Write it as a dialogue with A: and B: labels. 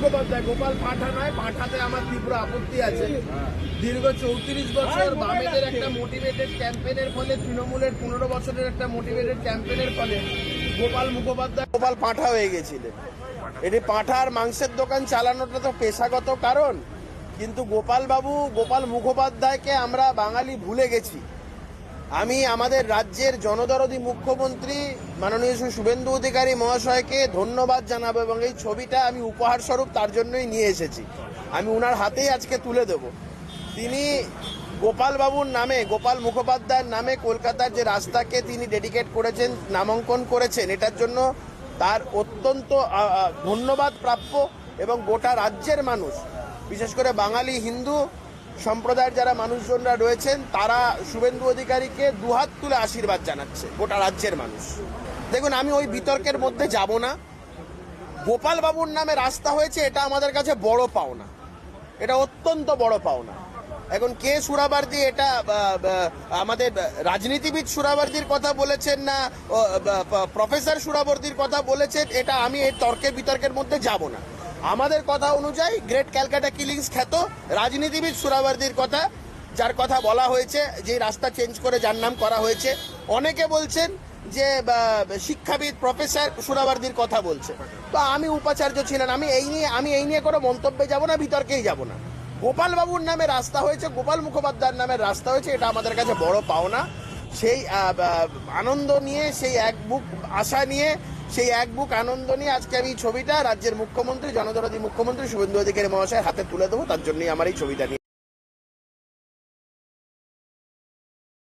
A: মুখোপাধ্যায়, গোপাল পাঠা নয়, পাঠাতে আমার তীব্র আপত্তি আছে। দীর্ঘ 34 বছর বামেদের একটা মোটিভেটেড ক্যাম্পেনের ফলে, তৃণমূলের 15 বছরের একটা মোটিভেটেড ক্যাম্পেনের ফলে গোপাল মুখোপাধ্যায় গোপাল পাঠা হয়ে গেছিলেন। এটি পাঠার মাংসের দোকান চালানোটা তো পেশাগত কারণ, কিন্তু গোপাল মুখোপাধ্যায়কে আমরা বাঙালি ভুলে গেছি। আমি আমাদের রাজ্যের জনদরদী মুখ্যমন্ত্রী মাননীয় শ্রী শুভেন্দু অধিকারী মহাশয়কে ধন্যবাদ জানাবো এবং এই ছবিটা আমি উপহার স্বরূপ তার জন্যই নিয়ে এসেছি। আমি ওনার হাতেই আজকে তুলে দেব। তিনি গোপাল বাবুর নামে, গোপাল মুখোপাধ্যায়ের নামে কলকাতার যে রাস্তাকে তিনি ডেডিকেট করেছেন, নামাঙ্কন করেছেন, এটার জন্য তার অত্যন্ত ধন্যবাদ প্রাপ্য। এবং গোটা রাজ্যের মানুষ, বিশেষ করে বাঙালি হিন্দু সম্প্রদায়ের যারা মানুষজনরা রয়েছেন, তারা শুভেন্দু অধিকারীকে দুহাত তুলে আশীর্বাদ জানাচ্ছে, গোটা রাজ্যের মানুষ। দেখুন, আমি ওই বিতর্কের মধ্যে যাব না। গোপাল বাবুর নামে রাস্তা হয়েছে, এটা আমাদের কাছে বড় পাওনা, এটা অত্যন্ত বড় পাওনা। এখন কে সুরাবার্দি, এটা আমাদের রাজনীতিবিদ সুরাবার্দির কথা বলেছেন না প্রফেসর সুরাবর্দির কথা বলেছেন, এটা আমি এই তর্কের বিতর্কের মধ্যে যাব না। আমাদের কথা অনুযায়ী গ্রেট ক্যালকাটা কিলিংস খ্যাত রাজনীতিবিদ সুরাবর্দির কথা, যার কথা বলা হয়েছে, যে রাস্তা চেঞ্জ করে যার নাম করা হয়েছে। অনেকে বলছেন যে শিক্ষাবিদ প্রফেসর সুরাবর্দির কথা বলছে। তো আমি উপাচার্য ছিলেন, আমি এই নিয়ে কোনো মন্তব্যে যাব না, বিতর্কেই যাব না। গোপাল বাবুর নামে রাস্তা হয়েছে, গোপাল মুখোপাধ্যায়ের নামে রাস্তা হয়েছে, এটা আমাদের কাছে বড় পাওনা। সেই আনন্দ নিয়ে, সেই এক বুক আশা নিয়ে, সেই এক বুক আনন্দ নিয়ে আজকে আমি এই ছবিটা রাজ্যের মুখ্যমন্ত্রী, জনদরদী মুখ্যমন্ত্রী শুভেন্দু অধিকারী মহাশয়ের হাতে তুলে দেবো। তার জন্যই আমার এই ছবিটা নিয়ে